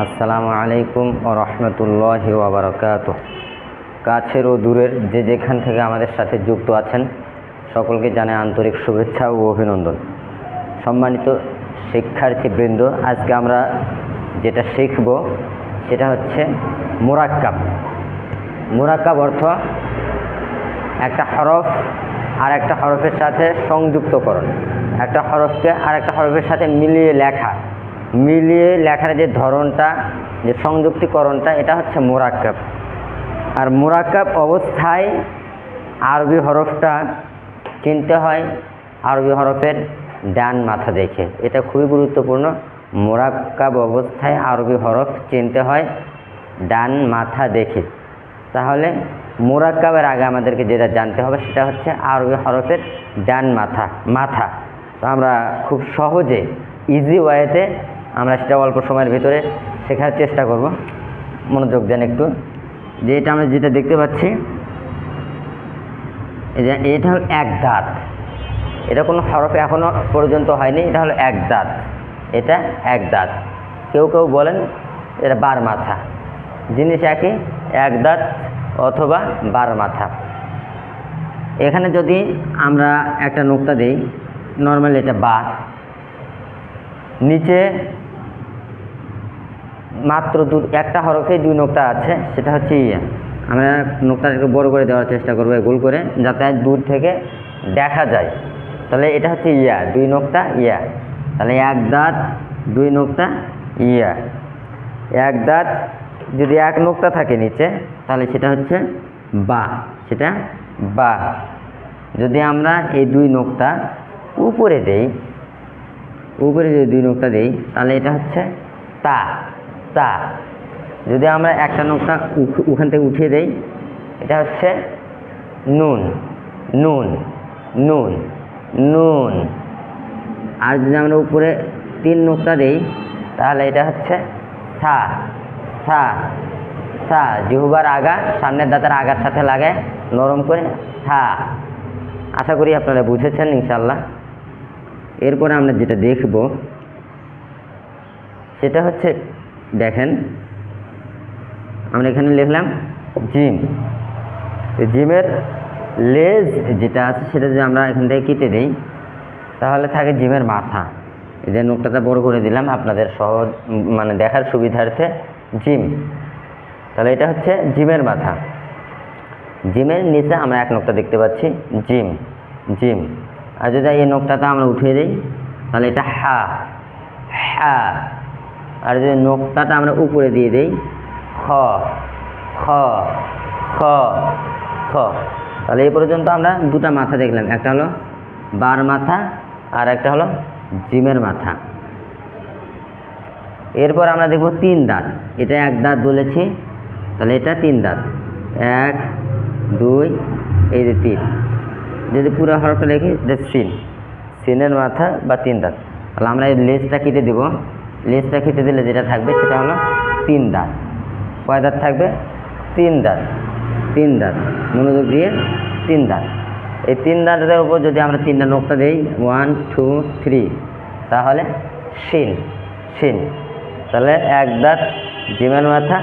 আসসালামু আলাইকুম ওয়া রাহমাতুল্লাহি ওয়া বারাকাতুহু। কাছের ও দূরের যে যেখান থেকে আমাদের সাথে যুক্ত আছেন সকলকে জানাই আন্তরিক শুভেচ্ছা ও অভিনন্দন। সম্মানিত শিক্ষার্থীবৃন্দ, আজকে আমরা যেটা শিখব সেটা হচ্ছে মুরাক্কাব। মুরাক্কাব অর্থ একটা হরফ আর একটা হরফের সাথে সংযুক্তকরণ, একটা হরফকে আর একটা হরফের সাথে মিলিয়ে লেখার যে ধরনটা, যে সংযুক্তিকরণটা, এটা হচ্ছে মুরাক্কাব। আর মুরাক্কাব অবস্থায় আরবি হরফটা চিনতে হয় আরবি হরফের ডান মাথা দেখে। এটা খুবই গুরুত্বপূর্ণ। মুরাক্কাব অবস্থায় আরবি হরফ চিনতে হয় ডান মাথা দেখে। তাহলে মুরাক্কাবের আগে আমাদেরকে যেটা জানতে হবে সেটা হচ্ছে আরবি হরফের ডান মাথা। তো আমরা খুব সহজে ইজি ওয়েতে আমরা সেটা অল্প সময়ের ভিতরে শেখার চেষ্টা করব। মনোযোগ দেন একটু। যে এটা আমরা যেটা দেখতে পাচ্ছি, এটা হলো এক দাঁত। এটা কোনো হরফ এখনো পর্যন্ত হয়নি। এটা হলো এক দাঁত। এটা এক দাঁত। কেউ কেউ বলেন এটা বার মাথা। জিনিস একই, এক দাঁত অথবা বার মাথা। এখানে যদি আমরা একটা নোক্তা দিই, নর্মালি এটা বা, নিচে মাত্র একটা হরফে দুই নোক্তা আছে, সেটা হচ্ছে ইয়া। আমরা নোক্তাটা একটু বড় করে দেওয়ার চেষ্টা করবো, গোল করে, যাতে দূর থেকে দেখা যায়। তাহলে এটা হচ্ছে ইয়া, দুই নোক্তা ইয়া। তাহলে এক দাঁত দুই নোক্তা ইয়া। এক দাঁত যদি এক নোক্তা থাকে নিচে, তাহলে সেটা হচ্ছে বা, সেটা বা। যদি আমরা এই দুই নোক্তা উপরে দেই, উপরে যদি দুই নোক্তা দেই, তাহলে এটা হচ্ছে তা। যদি আমরা একটা নোক্তা ওখান থেকে উঠিয়ে দেই, এটা হচ্ছে নুন। আর যদি আমরা উপরে তিন নোক্তা দেই, তাহলে এটা হচ্ছে সা। জিহ্বার আগা সামনের দাঁতের আগার সাথে লাগে নরম করে সা। আশা করি আপনারা বুঝেছেন ইনশাল্লাহ। এরপরে আমরা যেটা দেখব সেটা হচ্ছে, দেখেন আমরা এখানে লিখলাম জিম। জিমের লেজ যেটা আছে সেটা যদি আমরা এখান থেকে কেটে দিই, তাহলে থাকে জিমের মাথা। এই যে নোকটাটা বড় করে দিলাম আপনাদের সহজ দেখার সুবিধার্থে, জিম। তাহলে এটা হচ্ছে জিমের মাথা। জিমের নিচে আমরা এক নোকটা দেখতে পাচ্ছি, জিম। আর যদি এই নোকটাটা আমরা উঠিয়ে দিই, তাহলে এটা হা। আর যদি নোকটাটা আমরা উপরে দিয়ে দিই, খ। তাহলে এই পর্যন্ত আমরা দুটা মাথা দেখলাম, একটা হলো বার মাথা আর একটা হলো জিমের মাথা। এরপর আমরা দেখব তিন দাঁত। এটা এক দাঁত বলেছি, তাহলে এটা তিন দাঁত, এক দুই, এই যে তিন। যদি পুরো হরফটা লিখি, এটা সিনের মাথা বা তিন দাঁত। তাহলে আমরা এই লেজটা কেটে দেব। লেজটা কেটে দিলে যেটা থাকবে সেটা হলো তিন দাঁত। কয় দাঁত থাকবে? তিন দাঁত। মনোযোগ দিয়ে, তিন দাঁত। এই তিন দাঁতের উপর যদি আমরা তিনটা নোকতা দিই, 1 2 3, তাহলে শিন। তাহলে এক দাঁত জিমের মাথা,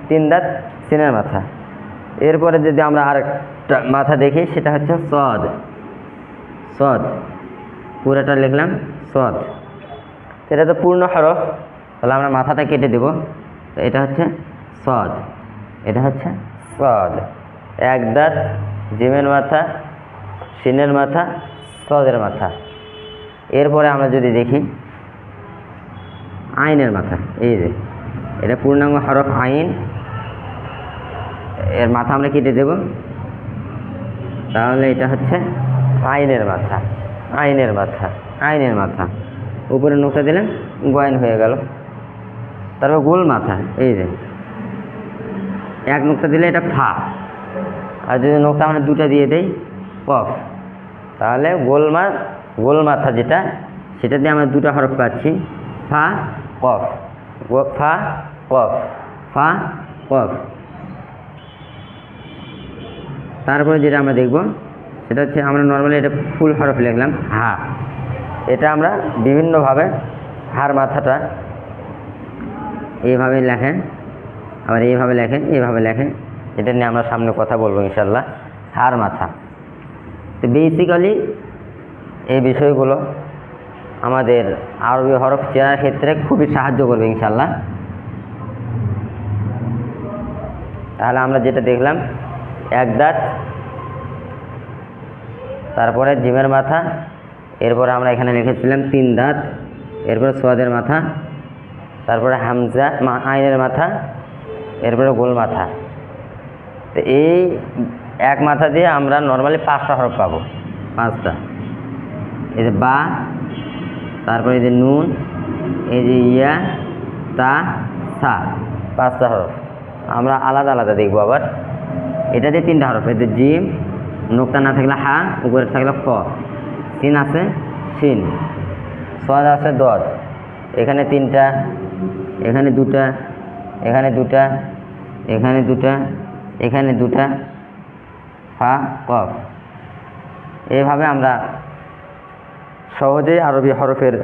তিন দাঁত সিনের মাথা। এরপরে যদি আমরা আরেকটা মাথা দেখি, সেটা হচ্ছে সদ। পুরোটা লিখলাম সদ। এটা তো পূর্ণ হরফ, তাহলে আমরা মাথাটা কেটে দেব। তো এটা হচ্ছে সদ। এক দাঁত জিমের মাথা, সিনের মাথা, সদের মাথা। এরপরে আমরা যদি দেখি আইনের মাথা, এই যে এটা পূর্ণাঙ্গ হরফ আইন, এর মাথা আমরা কেটে দেব। তাহলে এটা হচ্ছে আইনের মাথা। উপরে নোকতা দিলেন, গয়ন হয়ে গেল। তারপর গোল মাথা, এই যে এক নোকতা দিলে এটা ফা। আর যদি নোকতা আমরা দুটা দিয়ে দেই, কফ। তাহলে গোল মাথা যেটা, সেটা দিয়ে আমরা দুটা হরফ পাচ্ছি, ফা কফ। তারপরে যেটা আমরা দেখব সেটা হচ্ছে, আমরা নর্মালি এটা ফুল হরফ লিখলাম হা। এটা আমরা বিভিন্নভাবে হার মাথাটা এইভাবে লেখেন, আবার এইভাবে লেখেন, এইভাবে লেখেন। এটা নিয়ে আমরা সামনে কথা বলবো ইনশাল্লাহ। হার মাথা, তো বেসিক্যালি এই বিষয়গুলো আমাদের আরবি হরফ চেনার ক্ষেত্রে খুবই সাহায্য করবে ইনশাল্লাহ। তাহলে আমরা যেটা দেখলাম, এক দাঁত, তারপরে জিমের মাথা, এরপরে আমরা এখানে লিখেছিলাম 3 দাঁত, এরপরে সোয়াদের মাথা, তারপরে হামজা আইনের মাথা, এরপরে গোল মাথা। তো এই এক মাথা দিয়ে আমরা নর্মালি 5টা হরফ পাবো, 5টা। এই যে বা, তারপরে এই যে নুন, এই যে ইয়া, তা, সা, 5টা হরফ। আমরা আলাদা আলাদা দেখবো। আবার এটা দিয়ে 3টা হরফ, এতে জিম, নোক্তা না থাকলে হা, উপরে থাকলে ক, সিন আছে সিন, সোয়াদ আছে দদ। এখানে 3টা, এখানে 2টা, এখানে 2টা, এখানে 2টা, এখানে 2টা, ফা কফ। এইভাবে আমরা সহজেই আরবি হরফের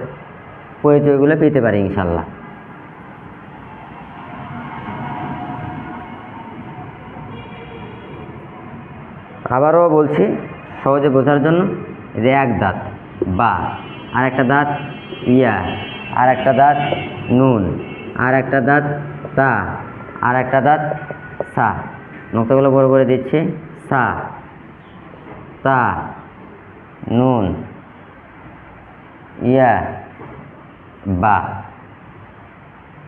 পরিচয়গুলো পেতে পারি ইনশাল্লাহ। আবারও বলছি সহজে বোঝার জন্য, যে এক দাঁত বা, আর একটা দাঁত ইয়া, আর একটা দাঁত নুন, আর একটা দাঁত তা, আর একটা দাঁত সা। নোক্তাগুলো বড় করে দিচ্ছি। সা, তা, নুন, ইয়া, বা।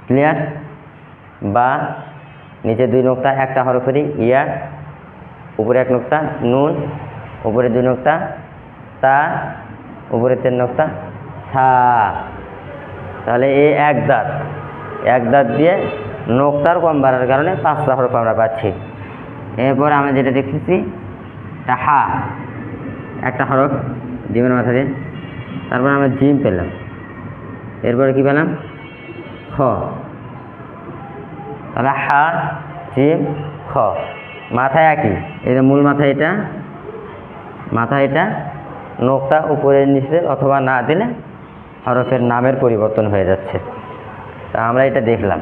ক্লিয়ার? বা নিচে 2 নোক্তা, একটা হরফেরই ইয়া, উপরে 1 নোক্তা, নুন, উপরে 2 নোক্তা, তা, উপরে 3 নোক্তা, সা। তাহলে এই এক দাঁত দিয়ে নোক্তার কম বাড়ার কারণে 5টা হরফ আমরা পাচ্ছি। এরপর আমরা যেটা দেখতেছি, এটা হা, একটা হরফ জিমের মাথা দিয়ে। তারপর আমরা জিম পেলাম, এরপরে কি পেলাম, খ। তাহলে হা, জিম, খ, মাথায় একই। এই যে মূল মাথা, এটা মাথা, এটা নোক্তা উপরের নিচে অথবা না দিলে হরফের নামের পরিবর্তন হয়ে যাচ্ছে। তা আমরা এটা দেখলাম,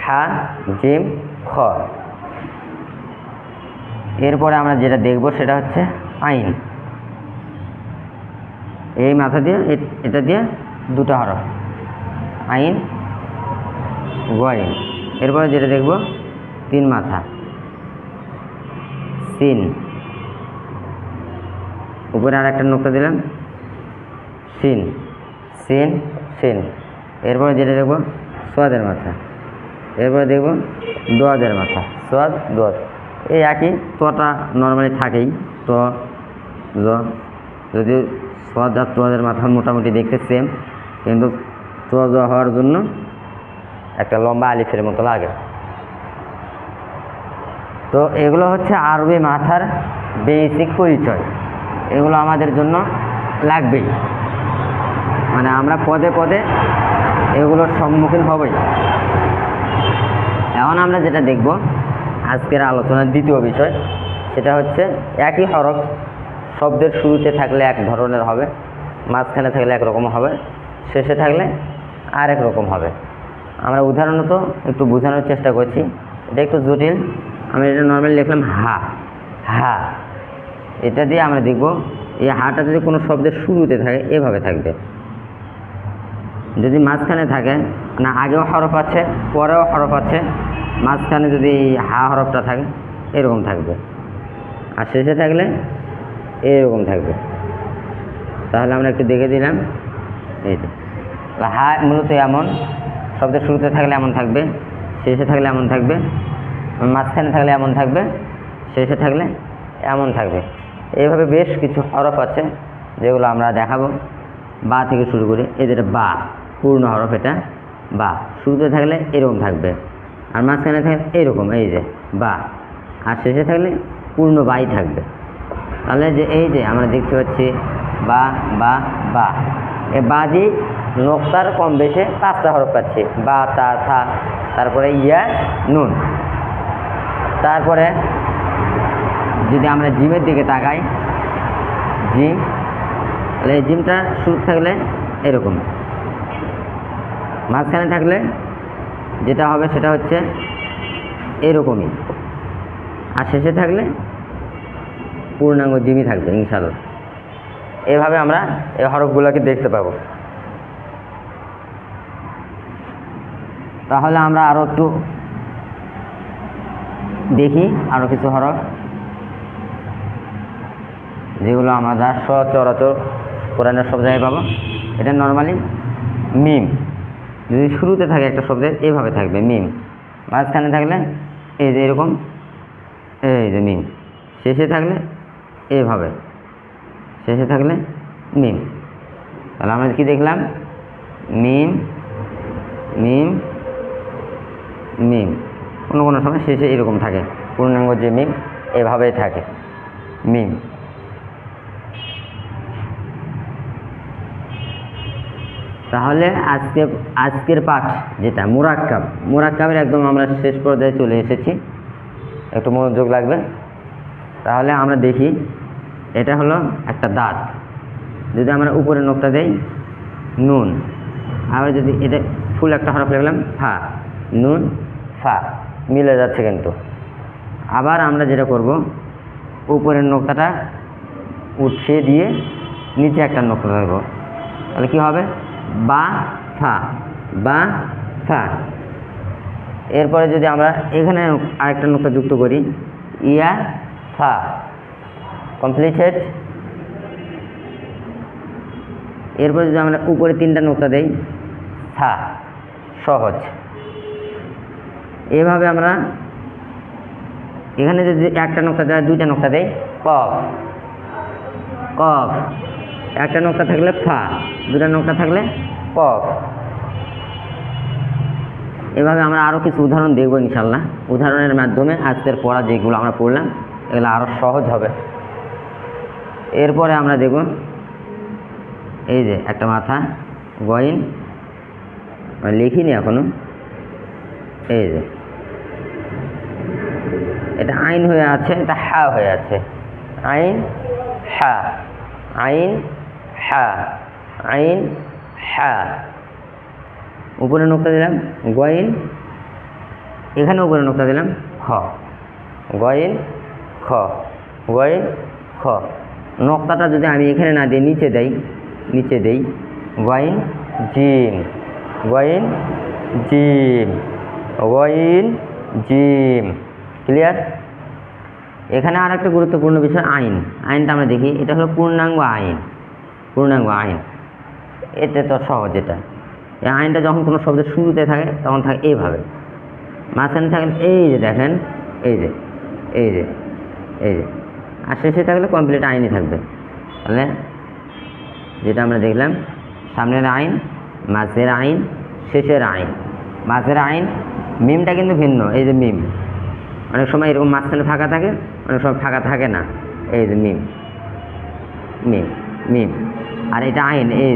হা, জিম, খ। এরপরে আমরা যেটা দেখব সেটা হচ্ছে আইন। এই মাথা দিয়ে, এটা দিয়ে 2টা হরফ, আইন, গইন। এরপরে যেটা দেখব 3 মাথা, সিন, উপরে আর একটা নোক্তা দিলাম, সিন, সিন, সিন। এরপরে যেটা দেখব সোয়াদের মাথা, এরপরে দেখব দোয়াদের মাথা, সোয়াদ, দোয়াদ। এই একই, তোটা নর্মালি থাকেই, তো যদি সোয়াদ আর তোয়াদের মাথা মোটামুটি দেখতে সেম, কিন্তু তোয়া হওয়ার জন্য একটা লম্বা আলিফের মতো লাগে। তো এগুলো হচ্ছে আরবি মাথার বেসিক পরিচয়। এগুলো আমাদের জন্য লাগবেই, মানে আমরা পদে পদে এগুলোর সম্মুখীন হবই। এখন আমরা যেটা দেখব আজকের আলোচনার দ্বিতীয় বিষয়, সেটা হচ্ছে একই হরফ শব্দের শুরুতে থাকলে এক ধরনের হবে, মাঝখানে থাকলে একরকম হবে, শেষে থাকলে আর এক রকম হবে। আমরা উদাহরণত একটু বোঝানোর চেষ্টা করছি, এটা একটু জটিল। আমি এটা নর্মালি লিখলাম হা, হা। এটা দিয়ে আমরা দেখব এই হাটা যদি কোনো শব্দের শুরুতে থাকে এভাবে থাকবে, যদি মাঝখানে থাকে, না আগেও হরফ আছে পরেও হরফ আছে, মাঝখানে যদি হা হরফটা থাকে এরকম থাকবে, আর শেষে থাকলে এরকম থাকবে। তাহলে আমরা একটু দেখে দিলাম, এই যে হা মূলত এমন, শব্দের শুরুতে থাকলে এমন থাকবে, শেষে থাকলে এমন থাকবে, মাঝখানে থাকলে এমন থাকবে, শেষে থাকলে এমন থাকবে। এইভাবে বেশ কিছু হরফ আছে যেগুলো আমরা দেখাবো। বা থেকে শুরু করে, এই যেটা বা পূর্ণ হরফ, এটা বা শুরুতে থাকলে এরকম থাকবে, আর মাঝখানে থাকলে এইরকম, এই যে বা, আর শেষে থাকলে পূর্ণ বাই থাকবে। তাহলে যে এই যে আমরা দেখতে পাচ্ছি বা বা বা, এ বা দিয়ে নোক্তার কম বেশি 5টা হরফ পাচ্ছি, বা, তা, থা, তারপরে ইয়া, নুন। তারপরে যদি আমরা জিমের দিকে তাকাই, জিম, তাহলে এই জিমটা শুরু থাকলে এরকম, মাঝখানে থাকলে যেটা হবে সেটা হচ্ছে এরকমই, আর শেষে থাকলে পূর্ণাঙ্গ জিমই থাকবে ইনশাআল্লাহ। এভাবে আমরা এই হরফগুলোকে দেখতে পাবো। তাহলে আমরা আরও একটু দেখি আরও কিছু হরফ যেগুলো আমরা সচরাচর কোরআনের সব জায়গায় পাবো। এটা নর্মালি মিম, যদি শুরুতে থাকে একটা শব্দের এইভাবে থাকবে মিম, মাঝখানে থাকলে এই যে এরকম, এই যে মিম, শেষে থাকলে এইভাবে, শেষে থাকলে মিম। তাহলে আমরা কি দেখলাম? মিম মিম মিম, কোনো কোনো সময় শেষে এরকম থাকে, পূর্ণাঙ্গ যে মিম এভাবেই থাকে মিম। তাহলে আজকের পাঠ যেটা মুরাক্কাবের একদম আমরা শেষ পর্যায়ে চলে এসেছি, একটু মনোযোগ লাগবে। তাহলে আমরা দেখি, এটা হলো একটা দাঁত, যদি আমরা উপরে নোক্তা দেই নুন, আবার যদি এটা ফুল একটা হরফ লিখলাম ফা, নুন ফা, মিলে যাচ্ছে কিন্তু। আবার আমরা যেটা করব, উপরের নোক্তাটা উঠিয়ে দিয়ে নিচে একটা নোক্তা দেব, তাহলে কি হবে? বা ফা, বা ফা। এরপরে যদি আমরা এখানে আরেকটা নোক্তা যুক্ত করি, ইয়া ফা, কমপ্লিটেড। এরপরে যদি আমরা উপরে তিনটা নোক্তা দেই, সা, সহজ। এভাবে আমরা এখানে যদি একটা নোক্তা দেয়, দুইটা নোক্তা দেই, কফ, কফ, একটা নোক্তা থাকলে ফা, দুটা নোক্তা থাকলে কফ। এভাবে আমরা আরও কিছু উদাহরণ দেখব ইনশাল্লাহ। উদাহরণের মাধ্যমে আজকের পড়া যেগুলো আমরা পড়লাম এগুলো আরও সহজ হবে। এরপরে আমরা দেখব এই যে একটা মাথা গইন, লিখিনি এখনো, এই যে এটা আইন হয়ে আছে, এটা হা হয়ে আছে, আইন হা, আইন হা, আইন হা। উপরে নোক্তা দিলাম গইন, এখানে উপরে নোক্তা দিলাম খ, গইন খ, গইন খ। নোক্তাটা যদি আমি এখানে না দিই, নিচে দেই, নিচে দেই গইন জিম, গইন জিম, গইন জিম। ক্লিয়ার? এখানে আর একটা গুরুত্বপূর্ণ বিষয় আইন। আইনটা আমরা দেখি, এটা হলো পূর্ণাঙ্গ আইন, পূর্ণাঙ্গ আইন। এতে তো সহজ। এটা এই আইনটা যখন কোনো শব্দের শুরুতে থাকে তখন থাকে এইভাবে, মাঝখানে থাকলে এই যে দেখেন, এই যে এই যে এই যে, আর শেষে থাকলে কমপ্লিট আইনই থাকবে। তাহলে যেটা আমরা দেখলাম, সামনের আইন, মাঝের আইন, শেষের আইন। মাঝের আইন মিমটা কিন্তু ভিন্ন, এই যে মিম, অনেক সময় এরকম মাঝখানে ফাঁকা থাকে, অনেক সময় ফাঁকা থাকে না, এই যে মিম, মিম মিম। আর এটা আইন, এই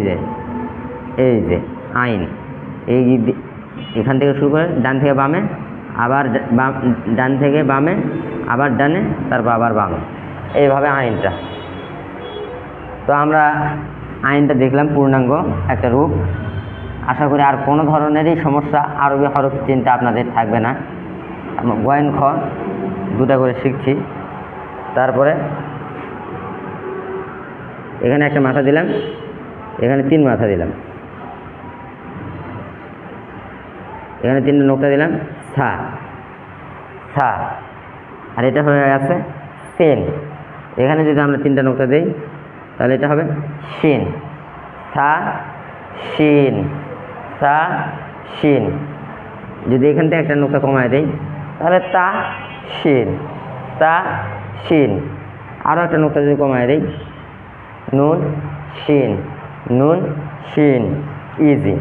যে আইন, এই এখান থেকে শুরু করে ডান থেকে বামে, আবার ডান থেকে বামে, আবার ডানে, তারপর আবার বামে, এইভাবে আইনটা। তো আমরা আইনটা দেখলাম পূর্ণাঙ্গ একটা রূপ। আশা করি আর কোনো ধরনেরই সমস্যা আরবি হরফ চিন্তা আপনাদের থাকবে না। গয়েন খ দুটা করে শিখছি। তারপরে এখানে একটা মাথা দিলাম, এখানে 3 মাথা দিলাম, এখানে 3টা নোক্তা দিলাম, সা, সা। আর এটা হয়ে গেছে সেন। এখানে যদি আমরা 3টা নোক্তা দিই তাহলে এটা হবে শিন, সা শিন, সা শিন। যদি এখান থেকে একটা নোক্তা কমায় দেই তাহলে তা শিন, তা শিন। আরও একটা নোক্তা যদি কমায় দেই, নুন শিন, নুন শিন, ইজি।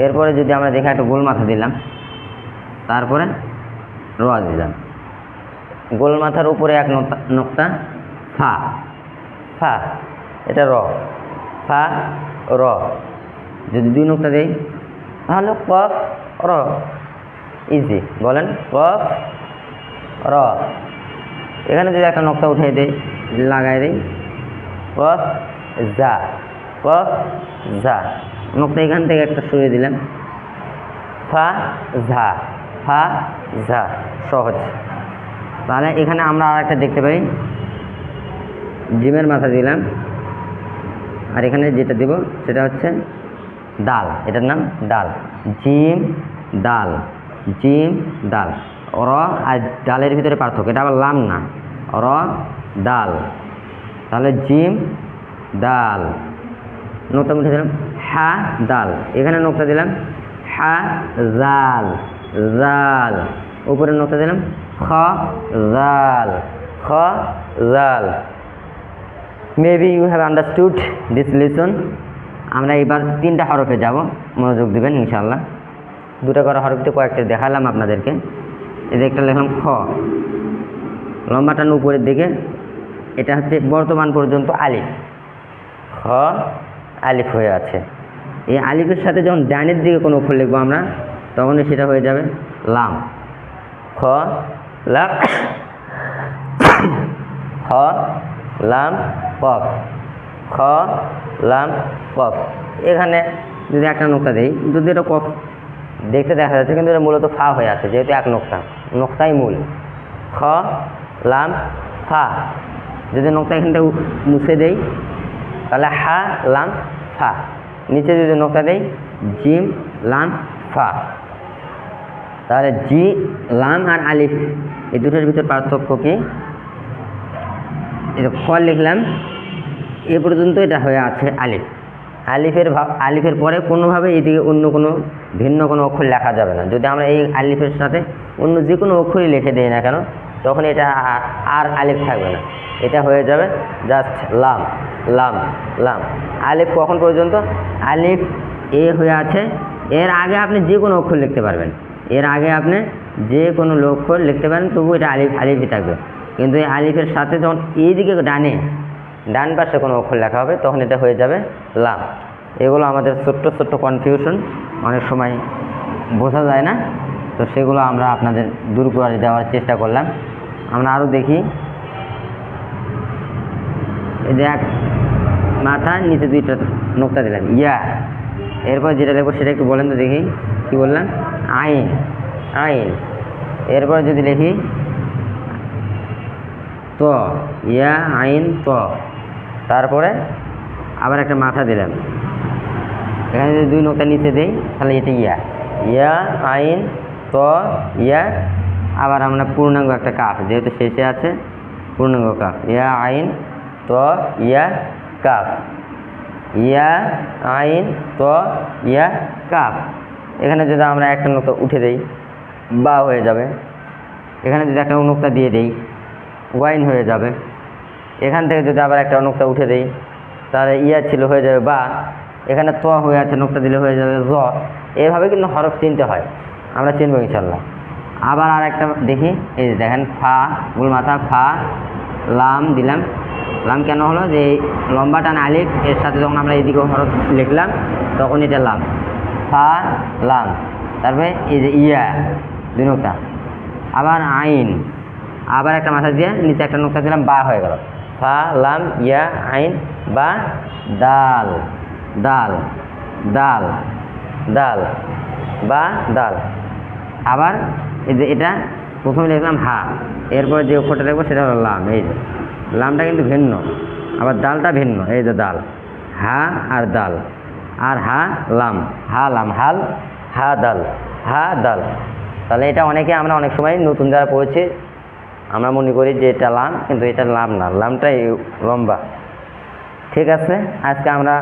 এরপরে যদি আমরা দেখি একটা গোল মাথা দিলাম, তারপরে র দিলাম, গোল মাথার উপরে এক নোক্তা, ফা, ফা, এটা র, ফা র। যদি 2 নোক্তা দেই তাহলে কফ র, ইজি। বলেন কফ র। এখানে যদি একটা নোক্তা উঠিয়ে দেই, লাগাই দেই, কফ জা, কফ জা। নোকতা এখান থেকে একটা সরিয়ে দিলাম, ফা ঝা, ফা ঝা, সহজ। তাহলে এখানে আমরা আর একটা দেখতে পাই, জিমের মাথা দিলাম, আর এখানে যেটা দিব সেটা হচ্ছে দাল, এটার নাম দাল, জিম দাল, জিম দাল। র আর ডালের ভিতরে পার্থক্য, এটা আবার লাম না, র দাল, তাহলে জিম দাল। নোকতা মুঠে দিলাম, হা দাল, এখানে নোকতা দিলাম, হা জাল, জাল, উপরে নোকতা দিলাম, খ জাল, খ জাল। Maybe you have understood this lesson. আমরা এবার 3টা হরফে যাব, মনোযোগ দেবেন ইনশাআল্লাহ। 2টা করে হরফতে কয়েকটা দেখালাম আপনাদেরকে। এই একটা লিখলাম খ, লম্বা টান উপরের দিকে, এটা হচ্ছে বর্তমান পর্যন্ত আলিফ, খ আলিফ হয়ে আছে। এই আলিফের সাথে যখন ডানের দিকে কোনো অক্ষর লিখবো আমরা, তখনই সেটা হয়ে যাবে লাম, খ লাম, খ লাম কফ, খ লাম কফ। এখানে যদি একটা নোকতা দিই, যদি এটা কফ দেখতে দেখা যাচ্ছে, কিন্তু এটা মূলত ফা হয়ে আছে, যেহেতু এক নোকতা, নোকতাই মূল, খ লাম ফা। যদি নোকতা এখানটা মুছে দেই তাহলে হা লাম ফা, নিচে যদি নোকতা দেই জিম লাম ফা। তাহলে জি লাম আর আলিফ এই দুটোর ভিতর পার্থক্য কি? এটা খ লিখলাম, এ পর্যন্ত এটা হয়ে আছে আলিফ, আলিফের পরে কোনোভাবে এদিকে অন্য কোনো ভিন্ন কোনো অক্ষর লেখা যাবে না। যদি আমরা এই আলিফের সাথে অন্য যে কোনো অক্ষরই লিখে দিই না কেন, তখন এটা আর আলিফ থাকবে না, এটা হয়ে যাবে জাস্ট লাম, লাম, লাম। আলিফ কখন পর্যন্ত? আলিফ এ হয়ে আছে, এর আগে আপনি যে কোনো অক্ষর লিখতে পারবেন, এর আগে আপনি যে কোনো অক্ষর লিখতে পারেন, তবু এটা আলিফই থাকবে। কিন্তু এই আলিফের সাথে যখন এইদিকে ডান পাশে কোনো অক্ষর লেখা হবে, তখন এটা হয়ে যাবে লাম। এগুলো আমাদের ছোট্ট ছোট্ট কনফিউশন, অনেক সময় বোঝা যায় না, তো সেগুলো আমরা আপনাদের দূর করে দেওয়ার চেষ্টা করলাম। আমরা আরও দেখি, এই যে এক মাথা নিচে 2টা নোকতা দিলাম, ইয়া। এরপর যেটা লিখবো সেটা একটু বলেন তো দেখি, কি বললাম? আইন, আইন। এরপর যদি লিখি ত, ইয়া আইন ত, তারপরে আবার একটা মাথা দিলাম, এখানে যদি 2 নোকতা নিচে দেই তাহলে এটা ইয়া, ইয়া আইন ত ইয়া। আবার আমরা পূর্ণাঙ্গ একটা কাফ, যেহেতু শেষে আছে পূর্ণাঙ্গ কাফ, ইয়া আইন ত ইয়া কাফ, ইয়া আইন ত ইয়া কাফ। এখানে যদি আমরা একটা নোকতা উঠে দেই বা হয়ে যাবে, এখানে যদি একটা নোকতা দিয়ে দেই ওয়াইন হয়ে যাবে। এখান থেকে যদি আবার একটা নোকতা উঠে দেই তাহলে ইয়া ছিল হয়ে যাবে বা, এখানে ত হয়ে আছে নোকতা দিলে হয়ে যাবে জ। এভাবে কিন্তু হরফ চিনতে হয়, আমরা চিনবো ইনশাল্লাহ। আবার আর একটা দেখি, এই যে দেখেন ফা, মূল মাথা ফা, লাম দিলাম। লাম কেন হলো? যে লম্বা টান আলিফ এর সাথে যখন আমরা এইদিকে হরফ লিখলাম তখন এটা লাম, ফা লাম। তারপরে এই যে ইয়া 2 নোকতা, আবার আইন, আবার একটা মাথা দিয়ে নিচে একটা নোকতা দিলাম, বা হয়ে গেল, ফা লাম ইয়া আইন বা, দাল, দাল, দাল, দাল বা দাল। আবার এই যে এটা প্রথমে লিখলাম হা, এরপরে যে অক্ষরটা লিখবো সেটা হলো লাম। এই যে লামটা কিন্তু ভিন্ন, আবার দালটা ভিন্ন, এই যে দাল, হা আর দাল, আর হা লাম, হা লাম, হাল হা দাল, হা দাল। তাহলে এটা আমরা অনেক সময় নতুন যারা পড়েছি আমরা মনে করি যে এটা লাম, কিন্তু এটা লাম না, লামটাই লম্বা। ঠিক আছে, আজকে আমরা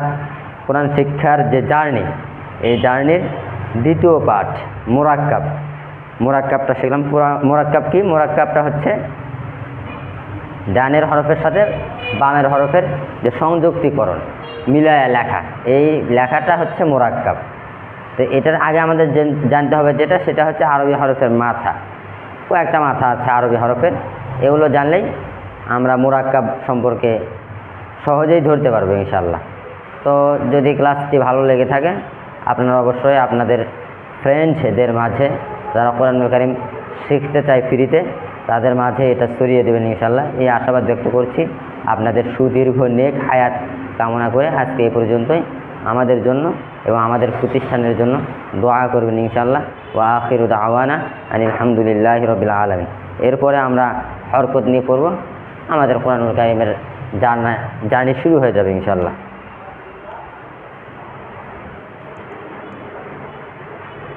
কোরআন শিক্ষার যে জার্নি, এই জার্নির 2য় পার্ট মুরাক্কাব, মুরাক্কাবটা শিখলাম। মুরাক্কাব কি? মুরাক্কাবটা হচ্ছে ডানের হরফের সাথে বামের হরফের যে সংযুক্তিকরণ, মিলায়া লেখা, এই লেখাটা হচ্ছে মুরাক্কাব। তো এটার আগে আমাদের জানতে হবে যেটা, সেটা হচ্ছে আরবি হরফের মাথা, কয়েকটা মাথা আছে আরবি হরফের, এগুলো জানলেই আমরা মুরাক্কাব সম্পর্কে সহজেই ধরতে পারবো ইনশাল্লাহ। তো যদি ক্লাসটি ভালো লেগে থাকে, আপনারা অবশ্যই আপনাদের ফ্রেন্ডদের মাঝে যারা কোরআনুল কারীম শিখতে চায় ফ্রিতে, তাদের মাঝে এটা ছড়িয়ে দেবেন ইনশাআল্লাহ, এই আশাবাদ ব্যক্ত করছি। আপনাদের সুদীর্ঘ নেক হায়াত কামনা করে আজকে এই পর্যন্তই। আমাদের জন্য এবং আমাদের প্রতিষ্ঠানের জন্য দোয়া করবেন ইনশাআল্লাহ। ওয়া আখিরু দাওয়ানা আনিল হামদুলিল্লাহি রাব্বিল আলামিন। এরপরে আমরা হরকত নিয়ে পড়ব। আমাদের কোরআনুল কারীমের জার্নি শুরু হয়ে যাবে ইনশাআল্লাহ।